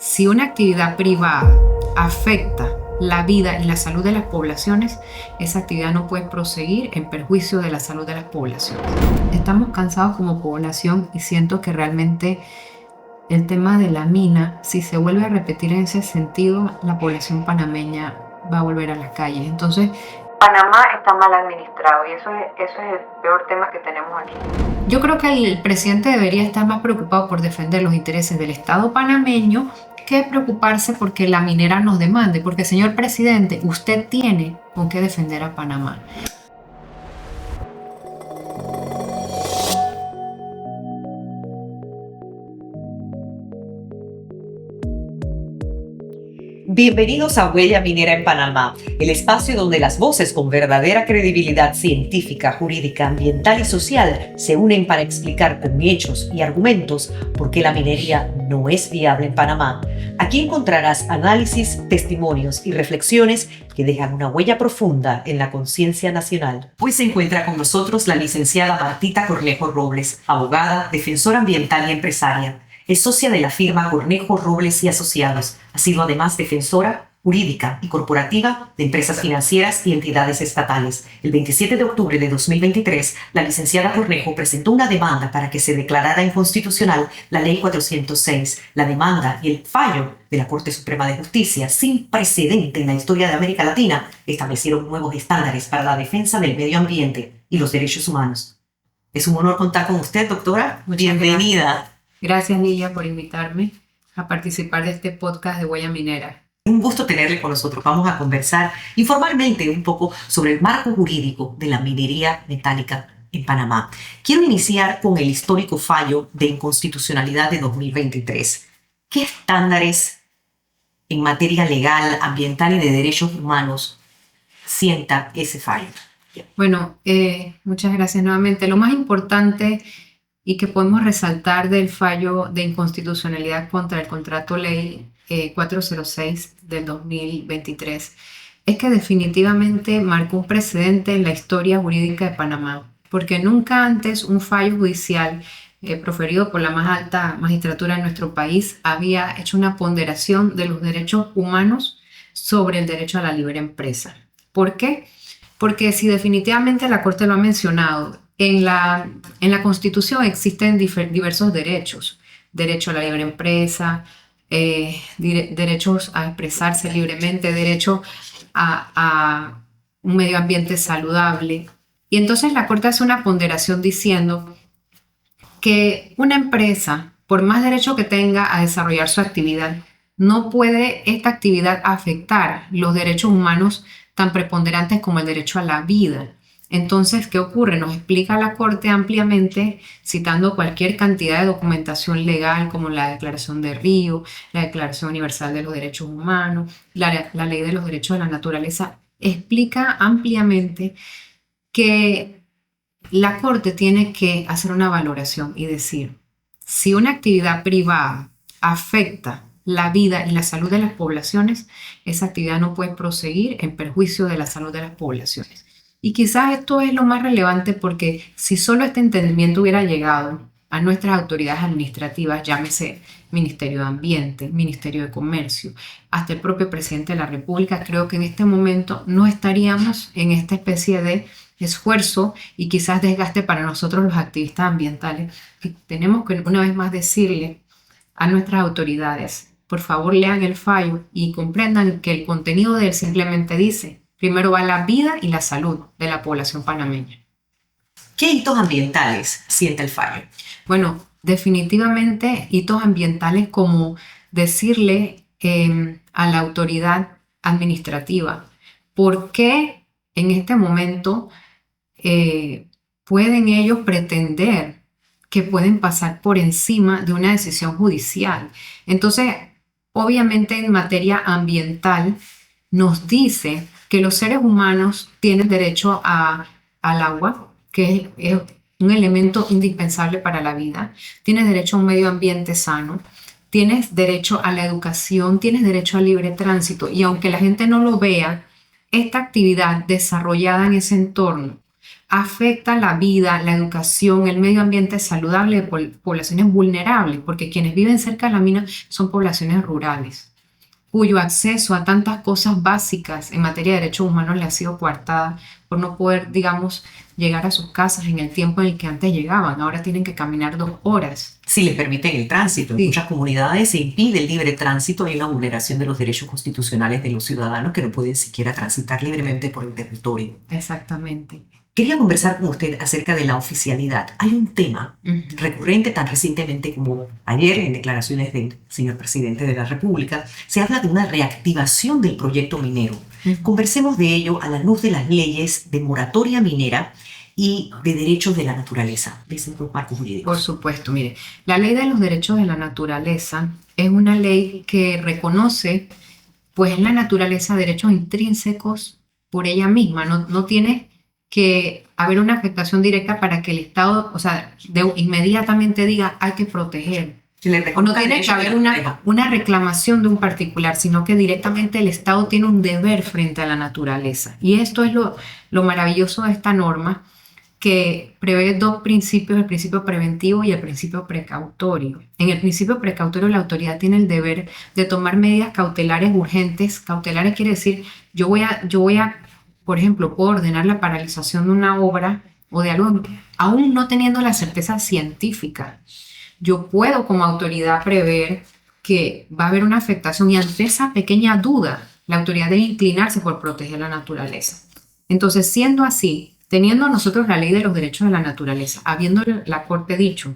Si una actividad privada afecta la vida y la salud de las poblaciones, esa actividad no puede proseguir en perjuicio de la salud de las poblaciones. Estamos cansados como población y siento que realmente el tema de la mina, si se vuelve a repetir en ese sentido, la población panameña va a volver a las calles. Entonces, Panamá está mal administrado y eso es el peor tema que tenemos aquí. Yo creo que el presidente debería estar más preocupado por defender los intereses del Estado panameño que preocuparse porque la minera nos demande, porque señor presidente, usted tiene con qué defender a Panamá. Bienvenidos a Huella Minera en Panamá, el espacio donde las voces con verdadera credibilidad científica, jurídica, ambiental y social se unen para explicar con hechos y argumentos por qué la minería no es viable en Panamá. Aquí encontrarás análisis, testimonios y reflexiones que dejan una huella profunda en la conciencia nacional. Hoy se encuentra con nosotros la licenciada Martita Cornejo Robles, abogada, defensora ambiental y empresaria. Es socia de la firma Cornejo Robles y Asociados. Ha sido además defensora jurídica y corporativa de empresas financieras y entidades estatales. El 27 de octubre de 2023, la licenciada Cornejo presentó una demanda para que se declarara inconstitucional la Ley 406. La demanda y el fallo de la Corte Suprema de Justicia, sin precedente en la historia de América Latina, establecieron nuevos estándares para la defensa del medio ambiente y los derechos humanos. Es un honor contar con usted, doctora. Bienvenida. Gracias, Nidia, por invitarme a participar de este podcast de Huella Minera. Un gusto tenerle con nosotros. Vamos a conversar informalmente un poco sobre el marco jurídico de la minería metálica en Panamá. Quiero iniciar con el histórico fallo de inconstitucionalidad de 2023. ¿Qué estándares en materia legal, ambiental y de derechos humanos sienta ese fallo? Bueno, muchas gracias nuevamente. Lo más importante y que podemos resaltar del fallo de inconstitucionalidad contra el contrato ley 406 del 2023 es que definitivamente marcó un precedente en la historia jurídica de Panamá, porque nunca antes un fallo judicial proferido por la más alta magistratura de nuestro país había hecho una ponderación de los derechos humanos sobre el derecho a la libre empresa. ¿Por qué? Porque si definitivamente la Corte lo ha mencionado, en la Constitución existen diversos derechos. Derecho a la libre empresa, derechos a expresarse libremente, derecho a un medio ambiente saludable. Y entonces la Corte hace una ponderación diciendo que una empresa, por más derecho que tenga a desarrollar su actividad, no puede esta actividad afectar los derechos humanos tan preponderantes como el derecho a la vida. Entonces, ¿qué ocurre? Nos explica la Corte ampliamente, citando cualquier cantidad de documentación legal como la Declaración de Río, la Declaración Universal de los Derechos Humanos, la Ley de los Derechos de la Naturaleza, explica ampliamente que la Corte tiene que hacer una valoración y decir, si una actividad privada afecta la vida y la salud de las poblaciones, esa actividad no puede proseguir en perjuicio de la salud de las poblaciones. Y quizás esto es lo más relevante porque si solo este entendimiento hubiera llegado a nuestras autoridades administrativas, llámese Ministerio de Ambiente, Ministerio de Comercio, hasta el propio presidente de la República, creo que en este momento no estaríamos en esta especie de esfuerzo y quizás desgaste para nosotros los activistas ambientales. Tenemos que una vez más decirle a nuestras autoridades, por favor lean el fallo y comprendan que el contenido de él simplemente dice: primero va la vida y la salud de la población panameña. ¿Qué hitos ambientales siente el fallo? Bueno, definitivamente hitos ambientales como decirle a la autoridad administrativa por qué en este momento pueden ellos pretender que pueden pasar por encima de una decisión judicial. Entonces, obviamente en materia ambiental nos dice que los seres humanos tienen derecho al agua, que es un elemento indispensable para la vida, tienes derecho a un medio ambiente sano, tienes derecho a la educación, tienes derecho al libre tránsito, y aunque la gente no lo vea, esta actividad desarrollada en ese entorno afecta la vida, la educación, el medio ambiente saludable de poblaciones vulnerables, porque quienes viven cerca de la mina son poblaciones rurales, cuyo acceso a tantas cosas básicas en materia de derechos humanos le ha sido coartada por no poder, digamos, llegar a sus casas en el tiempo en el que antes llegaban. Ahora tienen que caminar 2 horas. Si les permiten el tránsito, en Sí. muchas comunidades se impide el libre tránsito y la vulneración de los derechos constitucionales de los ciudadanos que no pueden siquiera transitar libremente por el territorio. Exactamente. Quería conversar con usted acerca de la oficialidad. Hay un tema recurrente tan recientemente como ayer en declaraciones del señor presidente de la República. Se habla de una reactivación del proyecto minero. Conversemos de ello a la luz de las leyes de moratoria minera y de derechos de la naturaleza, desde los marcos jurídicos. Por supuesto, mire, la ley de los derechos de la naturaleza es una ley que reconoce, pues en la naturaleza, derechos intrínsecos por ella misma. No tiene que haber una afectación directa para que el Estado, o sea, inmediatamente diga hay que proteger. O no tiene que haber una reclamación de un particular, sino que directamente el Estado tiene un deber frente a la naturaleza. Y esto es lo maravilloso de esta norma, que prevé 2 principios, el principio preventivo y el principio precautorio. En el principio precautorio, la autoridad tiene el deber de tomar medidas cautelares urgentes. Cautelares quiere decir, yo voy a, por ejemplo, puedo ordenar la paralización de una obra o de algo, aún no teniendo la certeza científica. Yo puedo como autoridad prever que va a haber una afectación y ante esa pequeña duda, la autoridad debe inclinarse por proteger la naturaleza. Entonces, siendo así, teniendo nosotros la ley de los derechos de la naturaleza, habiendo la Corte dicho,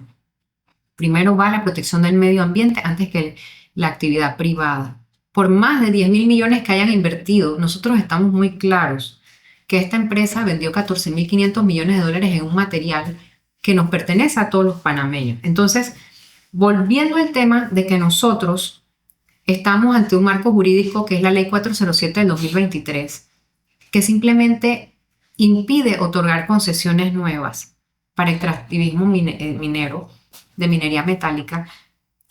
primero va la protección del medio ambiente antes que la actividad privada. Por más de 10.000 millones que hayan invertido, nosotros estamos muy claros que esta empresa vendió 14.500 millones de dólares en un material que nos pertenece a todos los panameños. Entonces, volviendo al tema de que nosotros estamos ante un marco jurídico que es la Ley 407 del 2023, que simplemente impide otorgar concesiones nuevas para extractivismo minero, de minería metálica.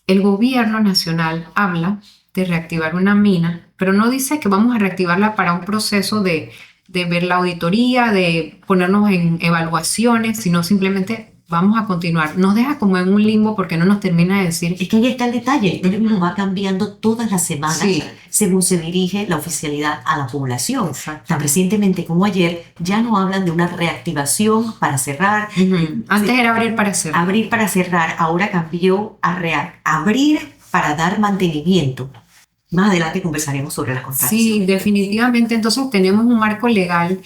El gobierno nacional habla de reactivar una mina, pero no dice que vamos a reactivarla para un proceso de ver la auditoría, de ponernos en evaluaciones, sino simplemente vamos a continuar. Nos deja como en un limbo porque no nos termina de decir. Es que ahí está el detalle, el término va cambiando todas las semanas según se dirige la oficialidad a la población. Tan recientemente como ayer ya no hablan de una reactivación para cerrar. Antes era abrir para cerrar. Abrir para cerrar, ahora cambió a abrir para dar mantenimiento. Más adelante conversaremos sobre las contrataciones. Sí, definitivamente. Entonces tenemos un marco legal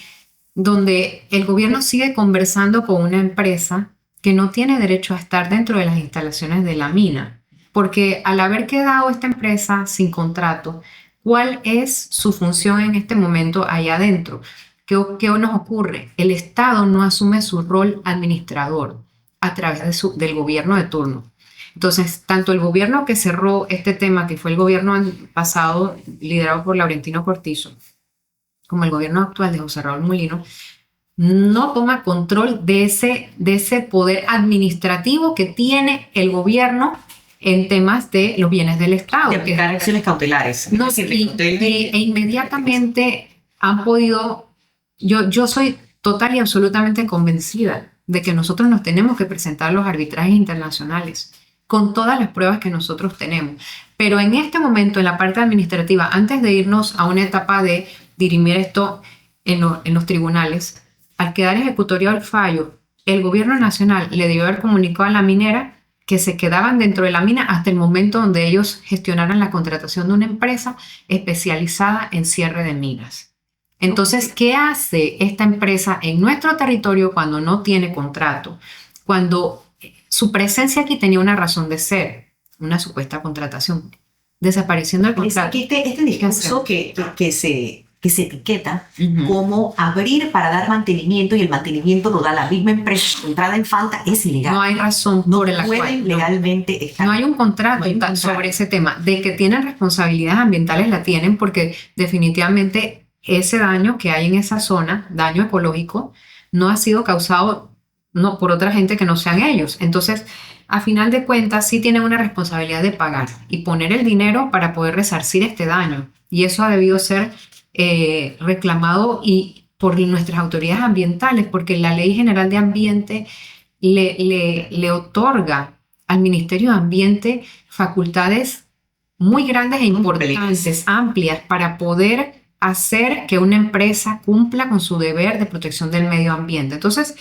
donde el gobierno sigue conversando con una empresa que no tiene derecho a estar dentro de las instalaciones de la mina, porque al haber quedado esta empresa sin contrato, ¿cuál es su función en este momento allá adentro? ¿Qué nos ocurre? El Estado no asume su rol administrador a través del gobierno de turno. Entonces, tanto el gobierno que cerró este tema, que fue el gobierno pasado, liderado por Laurentino Cortizo, como el gobierno actual de José Raúl Mulino, no toma control de ese poder administrativo que tiene el gobierno en temas de los bienes del Estado. De aplicar acciones cautelares. No, e inmediatamente han podido. Yo soy total y absolutamente convencida de que nosotros nos tenemos que presentar a los arbitrajes internacionales con todas las pruebas que nosotros tenemos. Pero en este momento, en la parte administrativa, antes de irnos a una etapa de dirimir esto en los tribunales, al quedar ejecutoriado el fallo, el gobierno nacional le debió haber comunicado a la minera que se quedaban dentro de la mina hasta el momento donde ellos gestionaran la contratación de una empresa especializada en cierre de minas. Entonces, ¿qué hace esta empresa en nuestro territorio cuando no tiene contrato? Cuando su presencia aquí tenía una razón de ser, una supuesta contratación, desapareciendo el contrato. Este discurso que se etiqueta como abrir para dar mantenimiento y el mantenimiento lo da la misma empresa, su entrada en falta es ilegal. No hay razón por la cual legalmente estar. No hay un contrato sobre ese tema. De que tienen responsabilidades ambientales, la tienen, porque definitivamente ese daño que hay en esa zona, daño ecológico, no ha sido causado por otra gente que no sean ellos. Entonces, a final de cuentas, sí tienen una responsabilidad de pagar y poner el dinero para poder resarcir este daño. Y eso ha debido ser reclamado y por nuestras autoridades ambientales, porque la Ley General de Ambiente le otorga al Ministerio de Ambiente facultades muy grandes e importantes, amplias, para poder hacer que una empresa cumpla con su deber de protección del medio ambiente. Entonces,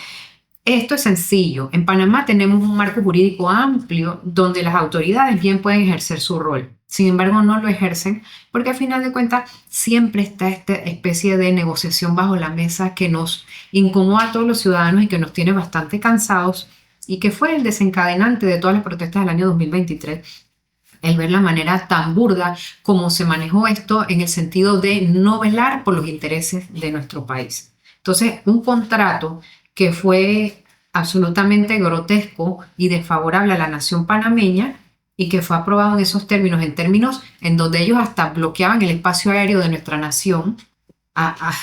esto es sencillo. En Panamá tenemos un marco jurídico amplio donde las autoridades bien pueden ejercer su rol. Sin embargo, no lo ejercen porque al final de cuentas siempre está esta especie de negociación bajo la mesa que nos incomoda a todos los ciudadanos y que nos tiene bastante cansados, y que fue el desencadenante de todas las protestas del año 2023, el ver la manera tan burda como se manejó esto en el sentido de no velar por los intereses de nuestro país. Entonces, un contrato que fue absolutamente grotesco y desfavorable a la nación panameña, y que fue aprobado en esos términos, en términos en donde ellos hasta bloqueaban el espacio aéreo de nuestra nación.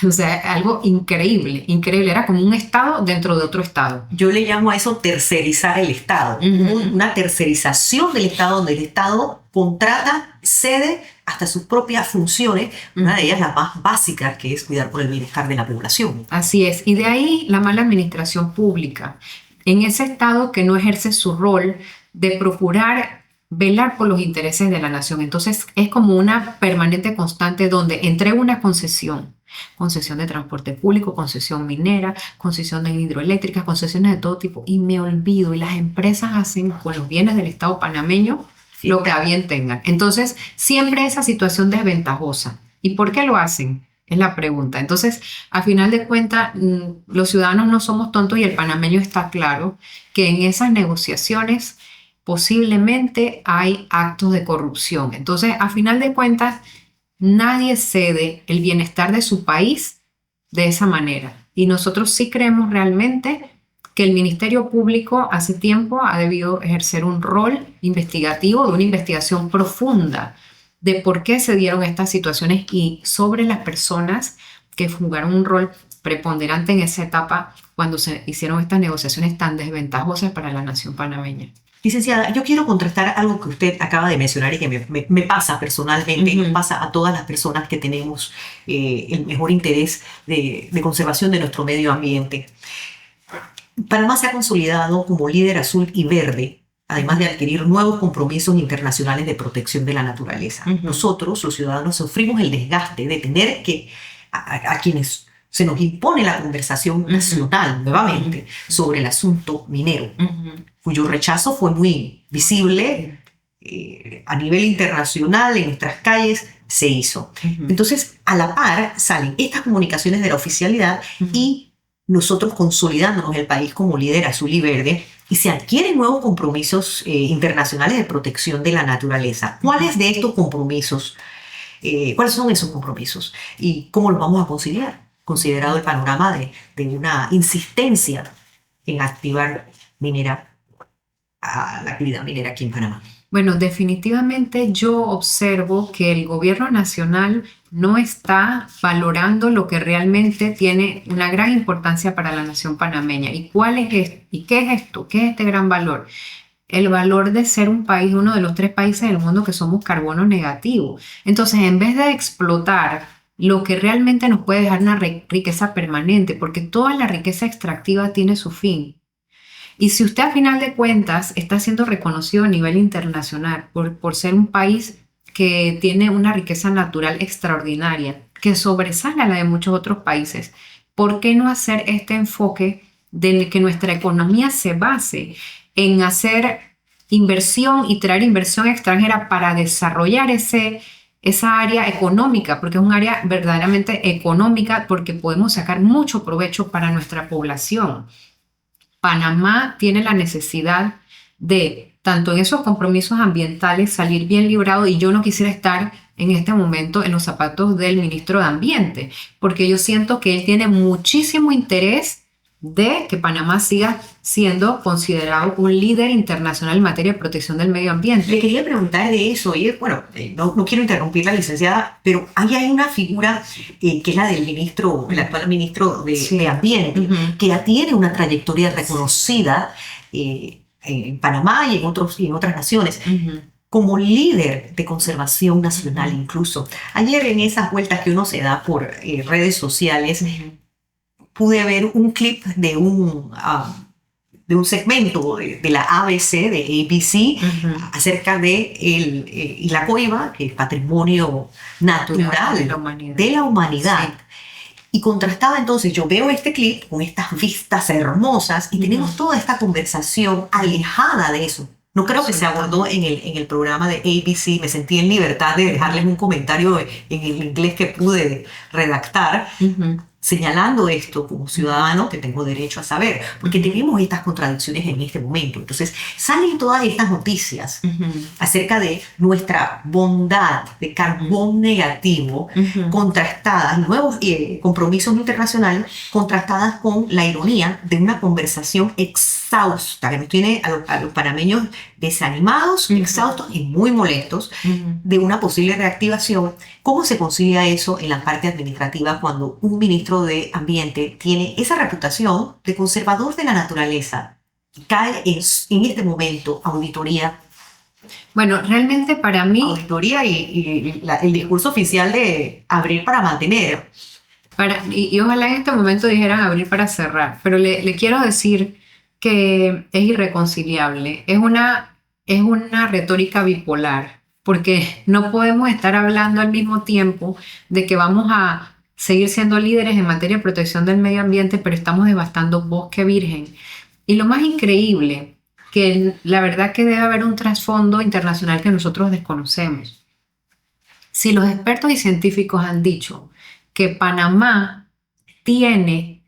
O sea, algo increíble, increíble. Era como un estado dentro de otro estado. Yo le llamo a eso tercerizar el Estado. Una tercerización del Estado, donde el Estado contrata, cede hasta sus propias funciones, una de ellas las más básicas, que es cuidar por el bienestar de la población. Así es. Y de ahí la mala administración pública. En ese estado que no ejerce su rol de procurar velar por los intereses de la nación. Entonces es como una permanente constante donde entrega una concesión de transporte público, concesión minera, concesión de hidroeléctricas, concesiones de todo tipo, y me olvido, y las empresas hacen con los bienes del Estado panameño lo que a bien tengan. Entonces siempre esa situación desventajosa. ¿Y por qué lo hacen? Es la pregunta. Entonces, a final de cuentas, los ciudadanos no somos tontos, y el panameño está claro que en esas negociaciones posiblemente hay actos de corrupción. Entonces, a final de cuentas, nadie cede el bienestar de su país de esa manera. Y nosotros sí creemos realmente que el Ministerio Público hace tiempo ha debido ejercer un rol investigativo, de una investigación profunda de por qué se dieron estas situaciones y sobre las personas que jugaron un rol preponderante en esa etapa cuando se hicieron estas negociaciones tan desventajosas para la nación panameña. Licenciada, yo quiero contrastar algo que usted acaba de mencionar y que me pasa personalmente, y nos pasa a todas las personas que tenemos el mejor interés de conservación de nuestro medio ambiente. Panamá se ha consolidado como líder azul y verde, además de adquirir nuevos compromisos internacionales de protección de la naturaleza. Nosotros, los ciudadanos, sufrimos el desgaste de tener que, a quienes se nos impone la conversación nacional nuevamente sobre el asunto minero, cuyo rechazo fue muy visible a nivel internacional, en nuestras calles se hizo. Entonces, a la par salen estas comunicaciones de la oficialidad y nosotros consolidándonos el país como líder azul y verde, y se adquieren nuevos compromisos internacionales de protección de la naturaleza. ¿Cuáles de estos compromisos, cuáles son esos compromisos y cómo los vamos a conciliar, considerado el panorama de una insistencia en activar la actividad minera aquí en Panamá? Bueno, definitivamente yo observo que el gobierno nacional no está valorando lo que realmente tiene una gran importancia para la nación panameña. ¿Y cuál es esto? ¿Y qué es esto? ¿Qué es este gran valor? El valor de ser un país, uno de los 3 países del mundo que somos carbono negativo. Entonces, en vez de explotar lo que realmente nos puede dejar una riqueza permanente, porque toda la riqueza extractiva tiene su fin. Y si usted a final de cuentas está siendo reconocido a nivel internacional por ser un país que tiene una riqueza natural extraordinaria, que sobresale a la de muchos otros países, ¿por qué no hacer este enfoque de que nuestra economía se base en hacer inversión y traer inversión extranjera para desarrollar esa área económica? Porque es un área verdaderamente económica, porque podemos sacar mucho provecho para nuestra población. Panamá tiene la necesidad de, tanto en esos compromisos ambientales, salir bien librado, y yo no quisiera estar en este momento en los zapatos del ministro de Ambiente, porque yo siento que él tiene muchísimo interés de que Panamá siga siendo considerado un líder internacional en materia de protección del medio ambiente. Le quería preguntar de eso, y no quiero interrumpir la licenciada, pero ahí hay una figura que es la del ministro, el actual ministro de Ambiente, que ya tiene una trayectoria reconocida en Panamá y en otras naciones, como líder de conservación nacional incluso. Ayer, en esas vueltas que uno se da por redes sociales, pude ver un clip de un segmento de la ABC, de ABC, acerca de la coiba, que es patrimonio natural de la humanidad. Sí. Y contrastaba entonces, yo veo este clip con estas vistas hermosas y tenemos toda esta conversación alejada de eso. No creo que se abordó en el programa de ABC. Me sentí en libertad de dejarles un comentario en el inglés que pude redactar, señalando esto como ciudadano que tengo derecho a saber, porque tenemos estas contradicciones en este momento. Entonces salen todas estas noticias acerca de nuestra bondad de carbón negativo, contrastadas, nuevos compromisos internacionales, contrastadas con la ironía de una conversación exhausta que nos tiene a los panameños desanimados, exhaustos y muy molestos de una posible reactivación. ¿Cómo se concilia eso en la parte administrativa cuando un ministro de Ambiente tiene esa reputación de conservador de la naturaleza? Cae en este momento auditoría. Bueno, realmente para mí... Auditoría y el discurso oficial de abrir para mantener. Y ojalá en este momento dijeran abrir para cerrar, pero le quiero decir que es irreconciliable. Es una retórica bipolar, porque no podemos estar hablando al mismo tiempo de que vamos a seguir siendo líderes en materia de protección del medio ambiente, pero estamos devastando bosque virgen. Y lo más increíble, que la verdad que debe haber un trasfondo internacional que nosotros desconocemos. Si los expertos y científicos han dicho que Panamá tiene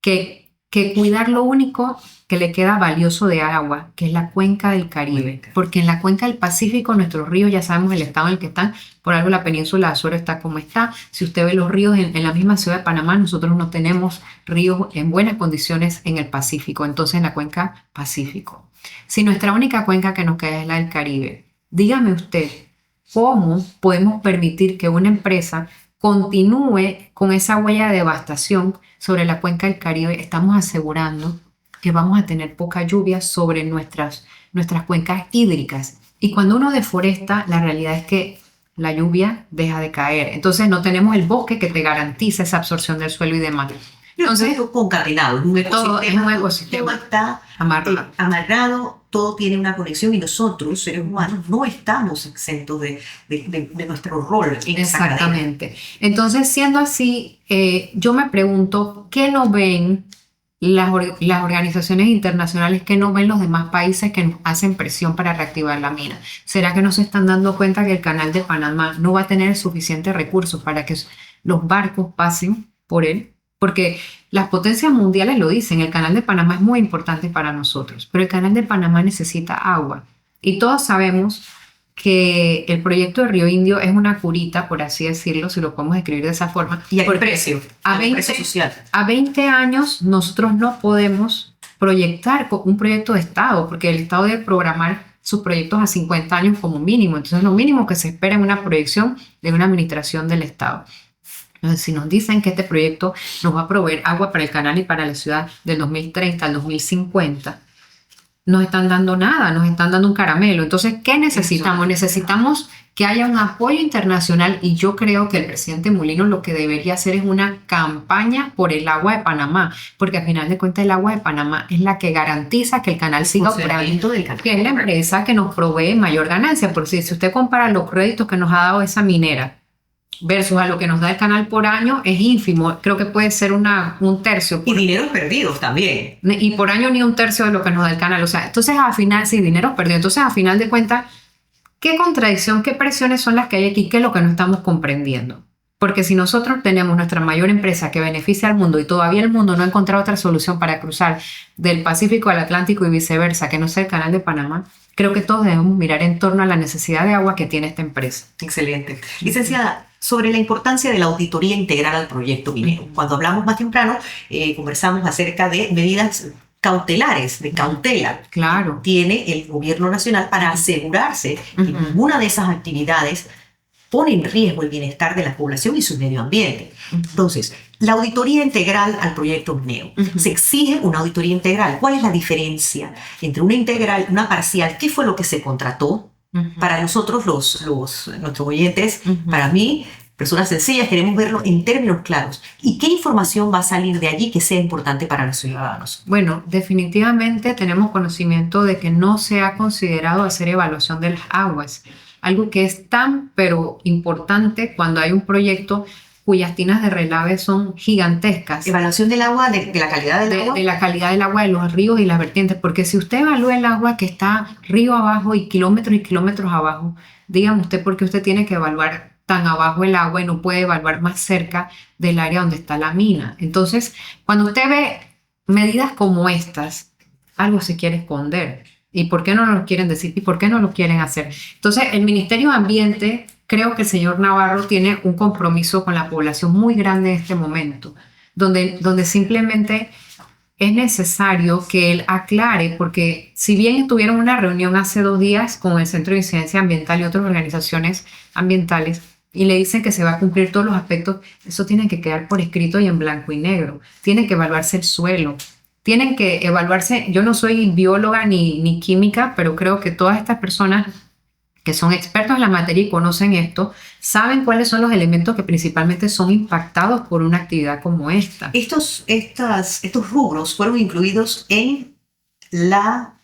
que cuidar lo único que le queda valioso de agua, que es la cuenca del Caribe, porque en la cuenca del Pacífico nuestros ríos ya sabemos el estado en el que están, por algo la península de Azuero está como está. Si usted ve los ríos en la misma ciudad de Panamá, nosotros no tenemos ríos en buenas condiciones en el Pacífico, entonces en la cuenca Pacífico. Si nuestra única cuenca que nos queda es la del Caribe, dígame usted, ¿cómo podemos permitir que una empresa continúe con esa huella de devastación sobre la cuenca del Caribe? Estamos asegurando que vamos a tener poca lluvia sobre nuestras cuencas hídricas. Y cuando uno deforesta, la realidad es que la lluvia deja de caer. Entonces no tenemos el bosque que te garantiza esa absorción del suelo y demás. Entonces, concatenado, es un ecosistema está amarrado, todo tiene una conexión y nosotros, seres humanos, no estamos exentos de nuestro rol en esa cadena. Exactamente. Entonces, siendo así, yo me pregunto, ¿qué no ven las organizaciones internacionales, que no ven los demás países que nos hacen presión para reactivar la mina? ¿Será que no se están dando cuenta que el canal de Panamá no va a tener suficientes recursos para que los barcos pasen por él? Porque las potencias mundiales lo dicen, el canal de Panamá es muy importante para nosotros, pero el canal de Panamá necesita agua. Y todos sabemos que el proyecto de Río Indio es una curita, por así decirlo, si lo podemos describir de esa forma. Y el precio, social. A 20 años nosotros no podemos proyectar un proyecto de Estado, porque el Estado debe programar sus proyectos a 50 años como mínimo. Entonces lo mínimo que se espera es una proyección de una administración del Estado. Entonces, si nos dicen que este proyecto nos va a proveer agua para el canal y para la ciudad del 2030 al 2050, no están dando nada, nos están dando un caramelo. Entonces, ¿qué necesitamos? Necesitamos que haya un apoyo internacional, y yo creo que el presidente Mulino lo que debería hacer es una campaña por el agua de Panamá, porque al final de cuentas el agua de Panamá es la que garantiza que el canal siga operando, que es la empresa que nos provee mayor ganancia. Porque si usted compara los créditos que nos ha dado esa minera versus a lo que nos da el canal por año, es ínfimo. Creo que puede ser un tercio. Y dineros perdidos también. Y por año ni un tercio de lo que nos da el canal. O sea, entonces al final, sí, dinero perdido. Entonces, a final de cuentas, ¿qué contradicción, qué presiones son las que hay aquí? ¿Qué es lo que no estamos comprendiendo? Porque si nosotros tenemos nuestra mayor empresa que beneficia al mundo y todavía el mundo no ha encontrado otra solución para cruzar del Pacífico al Atlántico y viceversa, que no sea el canal de Panamá, creo que todos debemos mirar en torno a la necesidad de agua que tiene esta empresa. Excelente. Licenciada, sobre la importancia de la auditoría integral al proyecto minero. Cuando hablamos más temprano, conversamos acerca de medidas cautelares, de cautela. Claro. Tiene el gobierno nacional para asegurarse que ninguna de esas actividades pone en riesgo el bienestar de la población y su medio ambiente. Entonces, la auditoría integral al proyecto minero. Se exige una auditoría integral. ¿Cuál es la diferencia entre una integral y una parcial? ¿Qué fue lo que se contrató? Para nosotros, nuestros oyentes, para mí, personas sencillas, queremos verlo en términos claros. ¿Y qué información va a salir de allí que sea importante para los ciudadanos? Bueno, definitivamente tenemos conocimiento de que no se ha considerado hacer evaluación de las aguas, algo que es tan pero importante cuando hay un proyecto cuyas tinas de relave son gigantescas. Evaluación del agua, de la calidad del agua. De la calidad del agua de los ríos y las vertientes, porque si usted evalúa el agua que está río abajo y kilómetros abajo, dígame usted por qué usted tiene que evaluar tan abajo el agua y no puede evaluar más cerca del área donde está la mina. Entonces, cuando usted ve medidas como estas, algo se quiere esconder. ¿Y por qué no nos lo quieren decir? ¿Y por qué no lo quieren hacer? Entonces, el Ministerio de Ambiente, creo que el señor Navarro tiene un compromiso con la población muy grande en este momento, donde simplemente es necesario que él aclare, porque si bien tuvieron una reunión hace 2 días con el Centro de Incidencia Ambiental y otras organizaciones ambientales, y le dicen que se va a cumplir todos los aspectos, eso tiene que quedar por escrito y en blanco y negro. Tiene que evaluarse el suelo, tienen que evaluarse, yo no soy bióloga ni química, pero creo que todas estas personas que son expertos en la materia y conocen esto, saben cuáles son los elementos que principalmente son impactados por una actividad como esta. Estos rubros fueron incluidos en la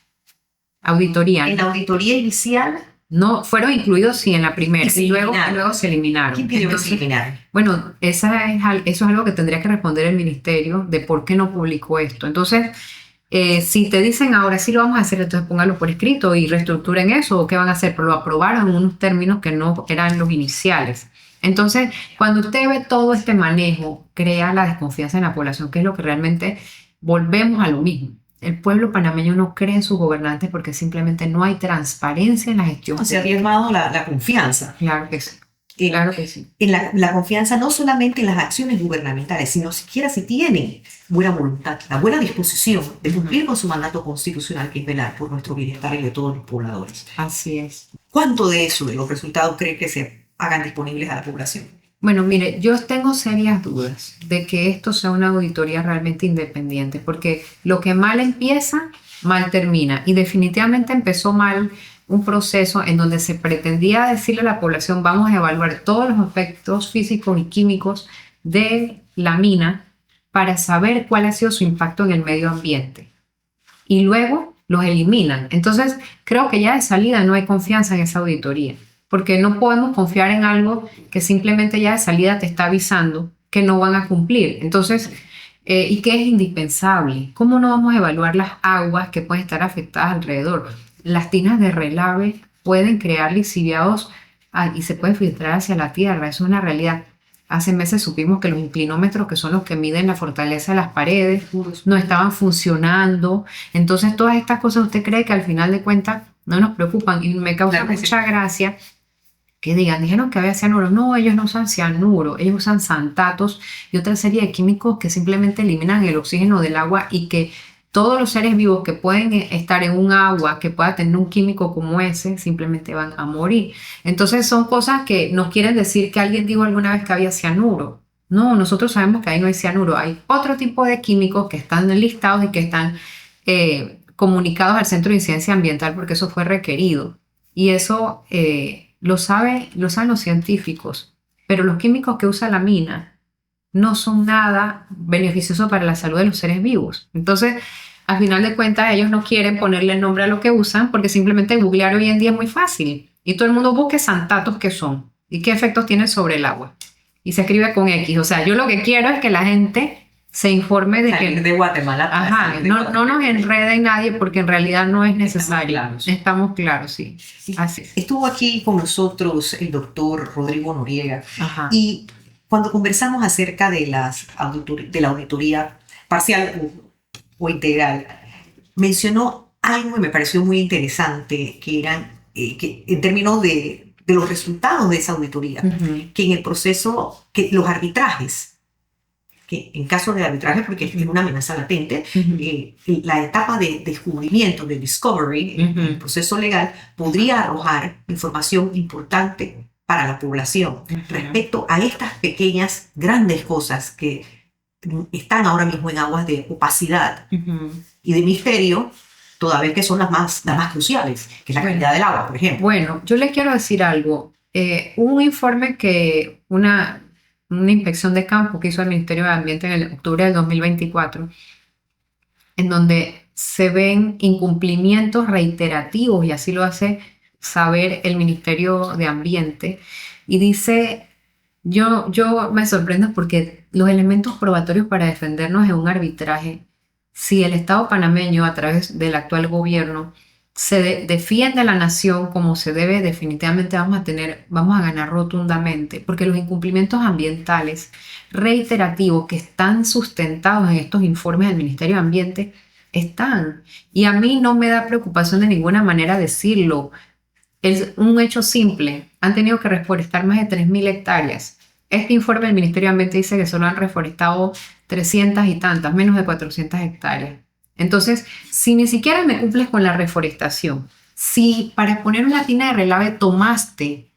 auditoría. En la auditoría inicial. No, fueron incluidos sí en la primera y luego se eliminaron. ¿Quién pidió que se eliminaran? Bueno, eso es algo que tendría que responder el ministerio de por qué no publicó esto. Entonces, si te dicen ahora sí lo vamos a hacer, entonces póngalo por escrito y reestructuren eso, o qué van a hacer, pero lo aprobaron en unos términos que no eran los iniciales. Entonces, cuando usted ve todo este manejo, crea la desconfianza en la población, que es lo que realmente volvemos a lo mismo. El pueblo panameño no cree en sus gobernantes porque simplemente no hay transparencia en la gestión. Se ha diezmado la confianza. Claro que sí. Claro que sí. En la confianza no solamente en las acciones gubernamentales, sino siquiera si tienen buena voluntad, la buena disposición de cumplir con su mandato constitucional, que es velar por nuestro bienestar y de todos los pobladores. Así es. ¿Cuánto de eso, de los resultados, cree que se hagan disponibles a la población? Bueno, mire, yo tengo serias dudas de que esto sea una auditoría realmente independiente, porque lo que mal empieza, mal termina. Y definitivamente empezó mal un proceso en donde se pretendía decirle a la población, vamos a evaluar todos los aspectos físicos y químicos de la mina para saber cuál ha sido su impacto en el medio ambiente. Y luego los eliminan. Entonces, creo que ya de salida no hay confianza en esa auditoría, porque no podemos confiar en algo que simplemente ya de salida te está avisando que no van a cumplir. Entonces, y que es indispensable. ¿Cómo no vamos a evaluar las aguas que pueden estar afectadas alrededor? Las tinas de relave pueden crear lixiviados y se puede filtrar hacia la tierra. Eso es una realidad. Hace meses supimos que los inclinómetros, que son los que miden la fortaleza de las paredes, no estaban funcionando. Entonces, todas estas cosas, ¿usted cree que al final de cuentas no nos preocupan? Y me causa mucha gracia que dijeron que había cianuro. No, ellos no usan cianuro, ellos usan xantatos y otra serie de químicos que simplemente eliminan el oxígeno del agua, y que todos los seres vivos que pueden estar en un agua que pueda tener un químico como ese simplemente van a morir. Entonces son cosas que nos quieren decir que alguien dijo alguna vez que había cianuro. No, nosotros sabemos que ahí no hay cianuro. Hay otro tipo de químicos que están listados y que están comunicados al Centro de Incidencia Ambiental porque eso fue requerido. Y eso lo saben los científicos. Pero los químicos que usa la mina no son nada beneficiosos para la salud de los seres vivos. Entonces, al final de cuentas, ellos no quieren ponerle el nombre a lo que usan porque simplemente googlear hoy en día es muy fácil. Y todo el mundo busque xantatos qué son y qué efectos tienen sobre el agua. Y se escribe con X. O sea, yo lo que quiero es que la gente se informe de que... de Guatemala. Ajá, no nos enrede nadie porque en realidad no es necesario. Estamos claros, sí. Así es. Estuvo aquí con nosotros el doctor Rodrigo Noriega. Ajá. Y cuando conversamos acerca de la auditoría parcial o integral, mencionó algo que me pareció muy interesante, que eran que en términos de los resultados de esa auditoría, que en el proceso, que los arbitrajes, que en caso de arbitraje, porque es una amenaza latente, la etapa de descubrimiento, de discovery, el proceso legal, podría arrojar información importante para la población respecto a estas pequeñas, grandes cosas que están ahora mismo en aguas de opacidad y de misterio, toda vez que son las más cruciales, que es la calidad del agua, por ejemplo. Bueno, yo les quiero decir algo. un informe que una inspección de campo que hizo el Ministerio de Ambiente en octubre del 2024, en donde se ven incumplimientos reiterativos, y así lo hace saber el Ministerio de Ambiente, y dice, yo me sorprendo porque los elementos probatorios para defendernos en un arbitraje, si el Estado panameño a través del actual gobierno defiende a la nación como se debe, definitivamente vamos a ganar rotundamente, porque los incumplimientos ambientales reiterativos que están sustentados en estos informes del Ministerio de Ambiente están. Y a mí no me da preocupación de ninguna manera decirlo. Es un hecho simple. Han tenido que reforestar más de 3.000 hectáreas. Este informe del Ministerio de Ambiente dice que solo han reforestado 300 y tantas, menos de 400 hectáreas. Entonces, si ni siquiera me cumples con la reforestación, si para poner una tina de relave tomaste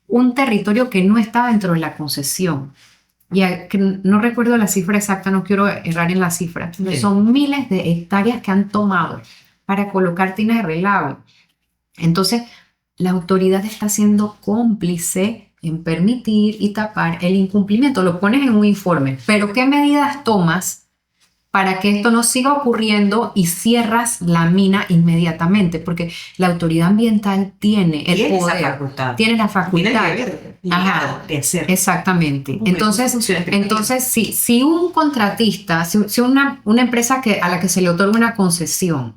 un territorio que no está dentro de la concesión, que no recuerdo la cifra exacta, no quiero errar en la cifra, Sí. son miles de hectáreas que han tomado para colocar tinas de relave. Entonces, la autoridad está siendo cómplice en permitir y tapar el incumplimiento. Lo pones en un informe, pero ¿qué medidas tomas para que esto no siga ocurriendo y cierras la mina inmediatamente? Porque la autoridad ambiental tiene el Tiene esa poder, facultad. tiene la Tiene el facultad. deber Ajá. de hacer. Exactamente. Cumple sus Entonces, funciones si un contratista, si una empresa a la que se le otorga una concesión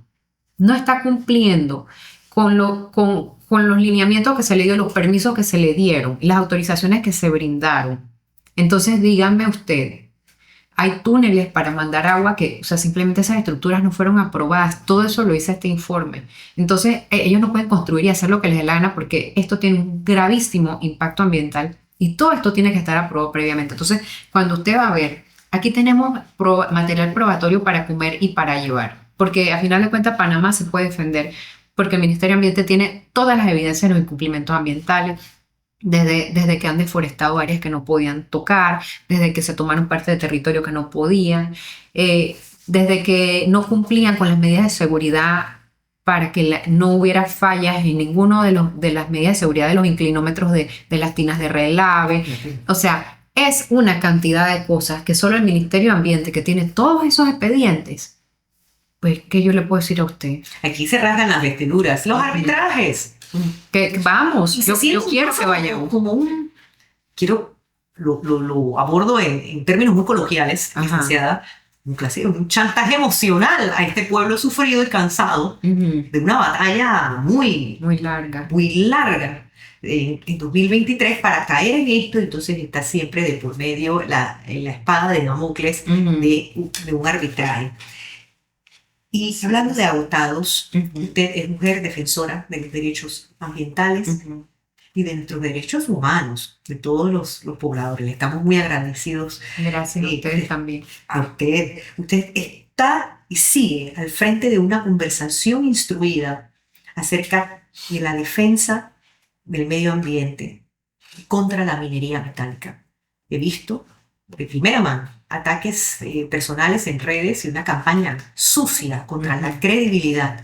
no está cumpliendo con los lineamientos que se le dio, los permisos que se le dieron, las autorizaciones que se brindaron, entonces díganme usted, hay túneles para mandar agua o sea, simplemente esas estructuras no fueron aprobadas. Todo eso lo dice este informe. Entonces, ellos no pueden construir y hacer lo que les dé la gana porque esto tiene un gravísimo impacto ambiental y todo esto tiene que estar aprobado previamente. Entonces, cuando usted va a ver, aquí tenemos material probatorio para comer y para llevar, porque a final de cuentas Panamá se puede defender porque el Ministerio de Ambiente tiene todas las evidencias de los incumplimientos ambientales, desde que han deforestado áreas que no podían tocar, desde que se tomaron parte de territorio que no podían, desde que no cumplían con las medidas de seguridad para que no hubiera fallas en ninguno de las medidas de seguridad de los inclinómetros de las tinas de relave. O sea, es una cantidad de cosas que solo el Ministerio de Ambiente, que tiene todos esos expedientes, pues, ¿qué yo le puedo decir a usted? Aquí se rasgan las vestiduras. Los arbitrajes. Que vamos, Y yo se siente quiero un que poco vayamos. como un... Lo abordo en términos muy coloquiales, Ajá. licenciada, un chantaje emocional a este pueblo sufrido y cansado de una batalla muy larga. muy larga en 2023 para caer en esto. Entonces está siempre de por medio la espada de Damocles de un arbitraje. Y hablando de agotados, usted es mujer defensora de los derechos ambientales y de nuestros derechos humanos, de todos los pobladores. Le estamos muy agradecidos. Gracias a ustedes también. A usted. Usted está y sigue al frente de una conversación instruida acerca de la defensa del medio ambiente contra la minería metálica. He visto de primera mano ataques personales en redes y una campaña sucia contra la credibilidad,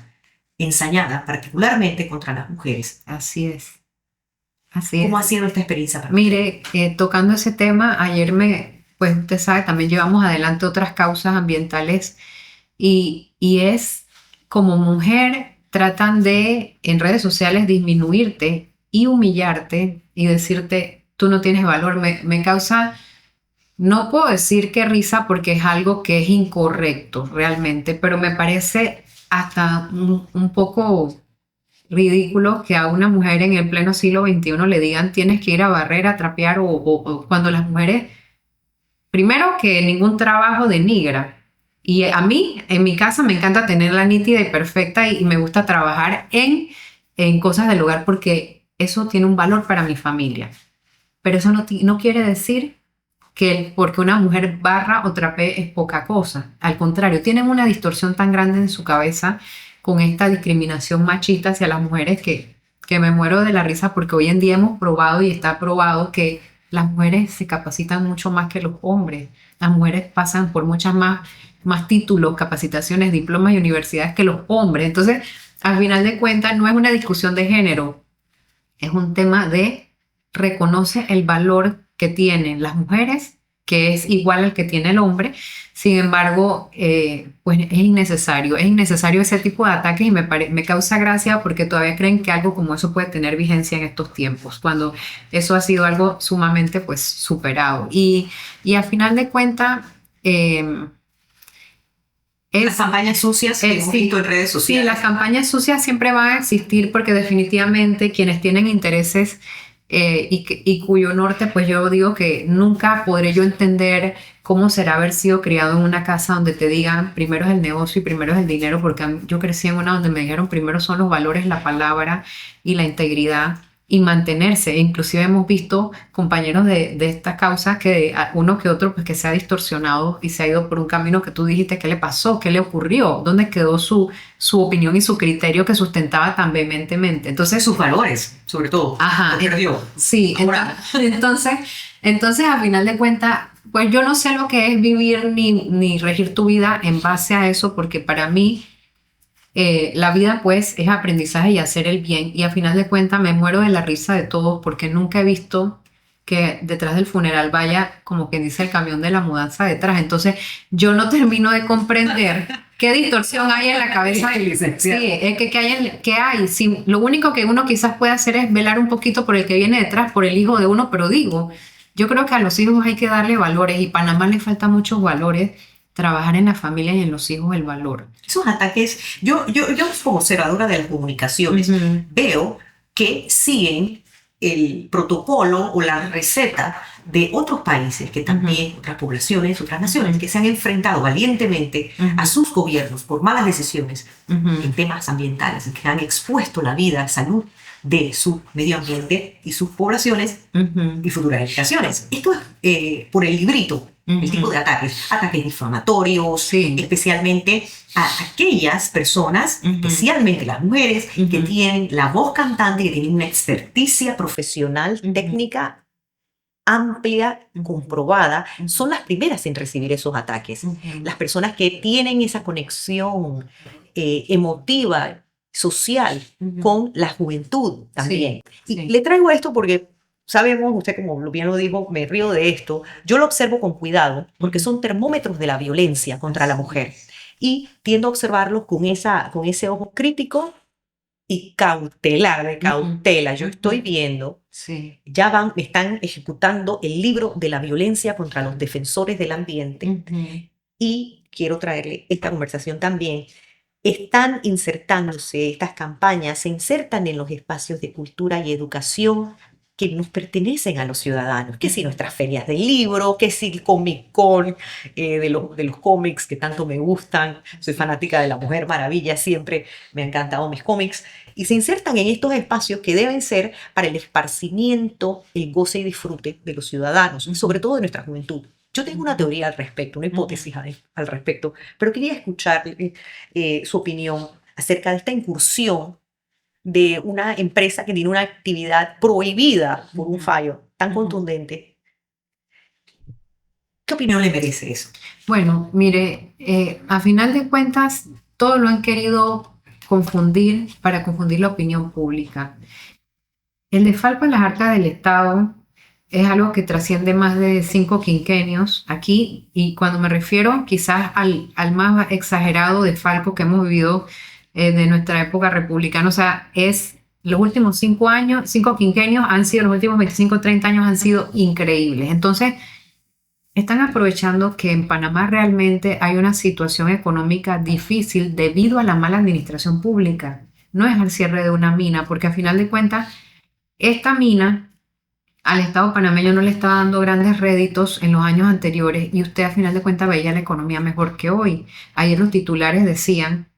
ensañada particularmente contra las mujeres. Así es. Así ¿Cómo es. ha sido esta experiencia para usted? Mire, tocando ese tema, ayer pues usted sabe, también llevamos adelante otras causas ambientales y es como mujer tratan de en redes sociales disminuirte y humillarte y decirte tú no tienes valor. Me causa, no puedo decir que risa porque es algo que es incorrecto realmente, pero me parece hasta un poco ridículo que a una mujer en el pleno siglo XXI le digan tienes que ir a barrer, a trapear o cuando las mujeres, primero que ningún trabajo denigra. Y a mí, en mi casa, me encanta tenerla nítida y perfecta y me gusta trabajar en cosas del hogar porque eso tiene un valor para mi familia. Pero eso no quiere decir que porque una mujer barra o trapee es poca cosa. Al contrario, tienen una distorsión tan grande en su cabeza con esta discriminación machista hacia las mujeres que me muero de la risa porque hoy en día hemos probado y está probado que las mujeres se capacitan mucho más que los hombres. Las mujeres pasan por muchas más títulos, capacitaciones, diplomas y universidades que los hombres. Entonces, al final de cuentas, no es una discusión de género, es un tema de reconoce el valor que tienen las mujeres, que es igual al que tiene el hombre. Sin embargo, pues es innecesario ese tipo de ataques y me causa gracia porque todavía creen que algo como eso puede tener vigencia en estos tiempos, cuando eso ha sido algo sumamente pues superado. Y a final de cuentas, las campañas sucias que hemos visto en redes sociales. Sí, las campañas sucias siempre van a existir porque definitivamente quienes tienen intereses y cuyo norte, pues yo digo que nunca podré yo entender cómo será haber sido criado en una casa donde te digan primero es el negocio y primero es el dinero, porque yo crecí en una donde me dijeron primero son los valores, la palabra y la integridad y mantenerse. Inclusive hemos visto compañeros de esta causa que uno que otro pues que se ha distorsionado y se ha ido por un camino que tú dijiste, ¿qué le pasó? ¿Qué le ocurrió? ¿Dónde quedó su opinión y su criterio que sustentaba tan vehementemente? Entonces sus valores, sobre todo. Ajá. Perdió. Sí, entonces a final de cuentas, pues yo no sé lo que es vivir ni regir tu vida en base a eso, porque para mí la vida pues es aprendizaje y hacer el bien, y a final de cuentas me muero de la risa de todos porque nunca he visto que detrás del funeral vaya como quien dice el camión de la mudanza detrás. Entonces yo no termino de comprender qué distorsión hay en la cabeza del licenciado. Sí, ¿qué hay? Sí, lo único que uno quizás puede hacer es velar un poquito por el que viene detrás, por el hijo de uno, pero digo, yo creo que a los hijos hay que darle valores y Panamá le falta muchos valores. Trabajar en la familia y en los hijos el valor. Esos ataques, yo como observadora de las comunicaciones, veo que siguen el protocolo o la receta de otros países que también, otras poblaciones, otras naciones que se han enfrentado valientemente a sus gobiernos por malas decisiones en temas ambientales, que han expuesto la vida, salud de su medio ambiente y sus poblaciones y futuras generaciones. Esto es por el librito. El tipo de ataques difamatorios, sí, especialmente a aquellas personas, especialmente las mujeres, que tienen la voz cantante, que tienen una experticia profesional, técnica, amplia, comprobada, son las primeras en recibir esos ataques. Las personas que tienen esa conexión emotiva, social, con la juventud también. Sí, y le traigo esto porque sabemos, usted como bien lo dijo, me río de esto, yo lo observo con cuidado porque son termómetros de la violencia contra la mujer y tiendo a observarlos con ese ojo crítico y cautelar, de cautela. Yo estoy viendo, ya me están ejecutando el libro de la violencia contra los defensores del ambiente y quiero traerle esta conversación también. Están insertándose estas campañas, se insertan en los espacios de cultura y educación que nos pertenecen a los ciudadanos, que si nuestras ferias del libro, que si el Comic Con de los cómics que tanto me gustan, soy fanática de la Mujer Maravilla, siempre me han encantado mis cómics, y se insertan en estos espacios que deben ser para el esparcimiento, el goce y disfrute de los ciudadanos, y sobre todo de nuestra juventud. Yo tengo una teoría al respecto, una hipótesis al respecto, pero quería escuchar su opinión acerca de esta incursión de una empresa que tiene una actividad prohibida por un fallo tan contundente. ¿Qué opinión le merece eso? Bueno, mire, a final de cuentas, todo lo han querido confundir para confundir la opinión pública. El desfalco en las arcas del Estado es algo que trasciende más de 5 quinquenios aquí, y cuando me refiero quizás al más exagerado desfalco que hemos vivido de nuestra época republicana, o sea, es los últimos 5 años, 5 quinquenios han sido, los últimos 25, 30 años han sido increíbles. Entonces, están aprovechando que en Panamá realmente hay una situación económica difícil debido a la mala administración pública. No es el cierre de una mina, porque a final de cuentas, esta mina al Estado panameño no le estaba dando grandes réditos en los años anteriores y usted a final de cuentas veía la economía mejor que hoy. Ayer los titulares decían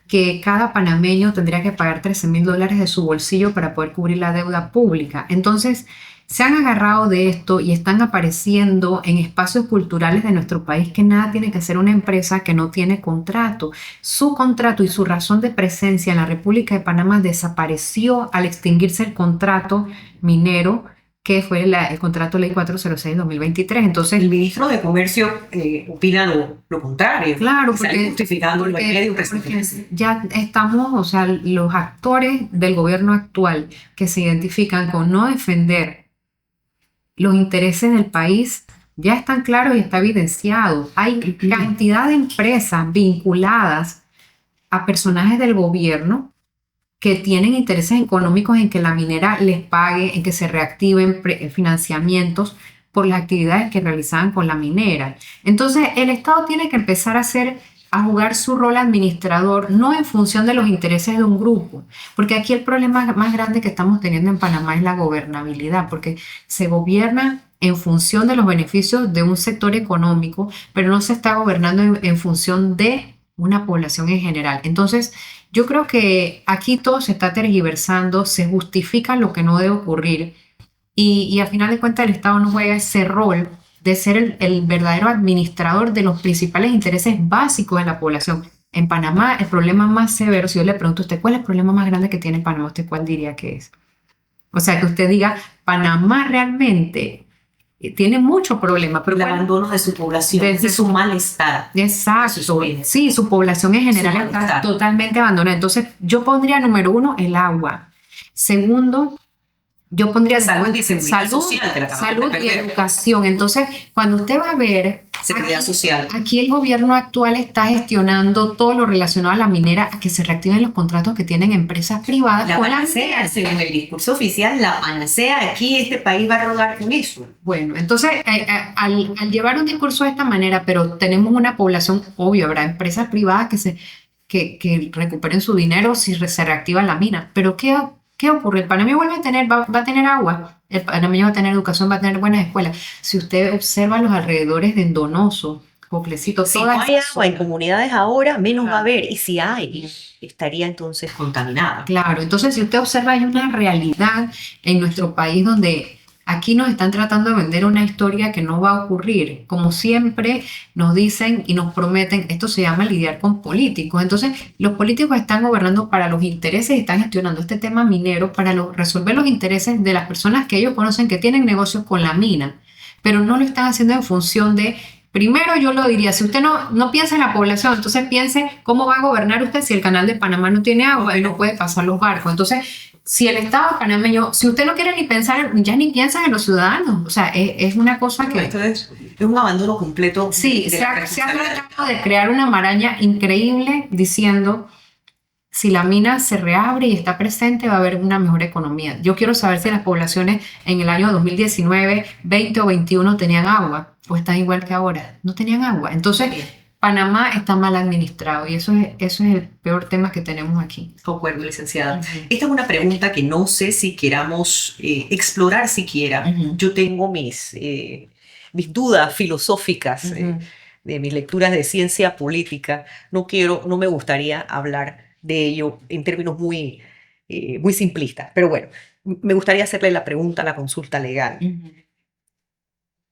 que cada panameño tendría que pagar $13,000 de su bolsillo para poder cubrir la deuda pública. Entonces, se han agarrado de esto y están apareciendo en espacios culturales de nuestro país que nada tiene que hacer una empresa que no tiene contrato. Su contrato y su razón de presencia en la República de Panamá desapareció al extinguirse el contrato minero, que fue el contrato Ley 406-2023. Entonces, el ministro de Comercio opina lo contrario. Claro, porque ya estamos, o sea, los actores del gobierno actual que se identifican con no defender los intereses del país ya están claros y está evidenciado. Hay cantidad de empresas vinculadas a personajes del gobierno que tienen intereses económicos en que la minera les pague, en que se reactiven financiamientos por las actividades que realizaban con la minera. Entonces, el Estado tiene que empezar a jugar su rol administrador, no en función de los intereses de un grupo, porque aquí el problema más grande que estamos teniendo en Panamá es la gobernabilidad, porque se gobierna en función de los beneficios de un sector económico, pero no se está gobernando en función de una población en general. Entonces, yo creo que aquí todo se está tergiversando, se justifica lo que no debe ocurrir y al final de cuentas el Estado no juega ese rol de ser el verdadero administrador de los principales intereses básicos de la población. En Panamá, el problema más severo, si yo le pregunto a usted cuál es el problema más grande que tiene Panamá, ¿usted cuál diría que es? O sea, que usted diga, Panamá realmente tiene mucho problema. Pero el abandono de su población, de su malestar. Exacto. Sí, su población en general está totalmente abandonada. Entonces, yo pondría número 1, el agua. Segundo, yo pondría salud y educación. Entonces, cuando usted va a ver, seguridad social. Aquí el gobierno actual está gestionando todo lo relacionado a la minera, a que se reactiven los contratos que tienen empresas privadas. La panacea, según el discurso oficial, la panacea, aquí este país va a rodar con eso. Bueno, entonces, al llevar un discurso de esta manera, pero tenemos una población, obvio, habrá empresas privadas que recuperen su dinero si se reactiva la mina, pero ¿qué ocurre? El panameño va a tener agua, el panameño va a tener educación, va a tener buenas escuelas. Si usted observa los alrededores de Donoso, Coclecito, si no hay agua en comunidades ahora, menos va a haber. Y si hay, estaría entonces contaminada. Claro, entonces si usted observa, hay una realidad en nuestro país donde aquí nos están tratando de vender una historia que no va a ocurrir. Como siempre nos dicen y nos prometen, esto se llama lidiar con políticos. Entonces los políticos están gobernando para los intereses y están gestionando este tema minero para resolver los intereses de las personas que ellos conocen que tienen negocios con la mina, pero no lo están haciendo en función de... Primero yo lo diría, si usted no piensa en la población, entonces piense cómo va a gobernar usted si el canal de Panamá no tiene agua y no puede pasar los barcos. Entonces, si el Estado panameño, si usted no quiere ni pensar, ya ni piensa en los ciudadanos. O sea, es una cosa que... Esto es un abandono completo. Sí, se ha tratado de crear una maraña increíble diciendo... Si la mina se reabre y está presente, va a haber una mejor economía. Yo quiero saber si las poblaciones en el año 2019, 20 o 21 tenían agua, o están igual que ahora. No tenían agua. Entonces, Panamá está mal administrado y eso es el peor tema que tenemos aquí. Concuerdo, licenciada. Esta es una pregunta que no sé si queramos explorar siquiera. Yo tengo mis dudas filosóficas de mis lecturas de ciencia política. No me gustaría hablar de ello en términos muy simplistas. Pero bueno, me gustaría hacerle la pregunta a la consulta legal.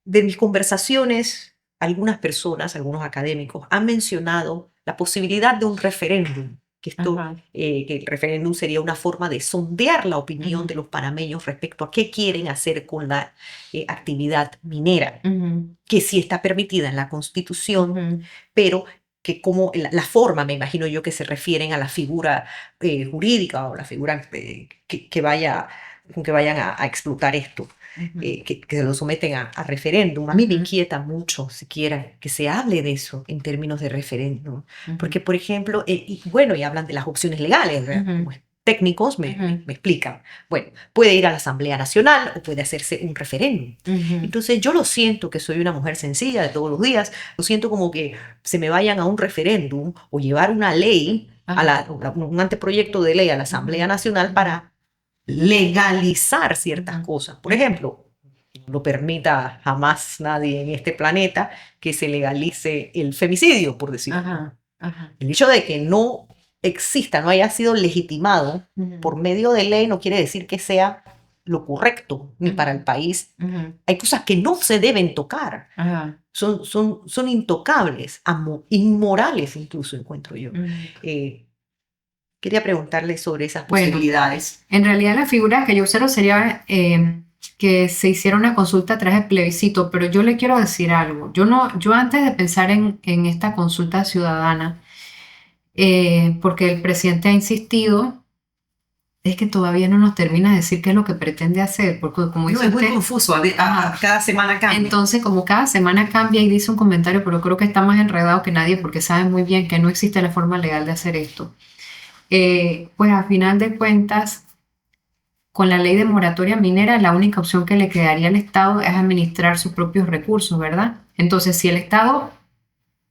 De mis conversaciones, algunas personas, algunos académicos, han mencionado la posibilidad de un referéndum, que el referéndum sería una forma de sondear la opinión de los panameños respecto a qué quieren hacer con la actividad minera, que sí está permitida en la Constitución, pero que como la forma, me imagino yo, que se refieren a la figura jurídica o la figura que vayan a explotar esto, que se lo someten a referéndum. A mí me inquieta mucho siquiera que se hable de eso en términos de referéndum, porque, por ejemplo, y hablan de las opciones legales, pues, técnicos me explican, bueno, puede ir a la Asamblea Nacional o puede hacerse un referéndum. Entonces yo lo siento, que soy una mujer sencilla de todos los días, lo siento como que se me vayan a un referéndum o llevar una ley, un anteproyecto de ley a la Asamblea Nacional para legalizar ciertas cosas. Por ejemplo, no lo permita jamás nadie en este planeta que se legalice el femicidio, por decirlo. El hecho de que no exista, no haya sido legitimado por medio de ley, no quiere decir que sea lo correcto ni para el país. Hay cosas que no se deben tocar. Son intocables, inmorales incluso, encuentro yo. Quería preguntarle sobre esas posibilidades. En realidad la figura que yo observo sería que se hiciera una consulta a través de plebiscito, pero yo le quiero decir algo. Yo antes de pensar en esta consulta ciudadana, porque el presidente ha insistido es que todavía no nos termina de decir qué es lo que pretende hacer, porque como No, dice es muy usted, confuso, cada semana cambia. entonces como cada semana cambia y dice un comentario, pero creo que está más enredado que nadie porque sabe muy bien que no existe la forma legal de hacer esto. Pues a final de cuentas, con la ley de moratoria minera, la única opción que le quedaría al Estado es administrar sus propios recursos, ¿verdad? Entonces, si el Estado,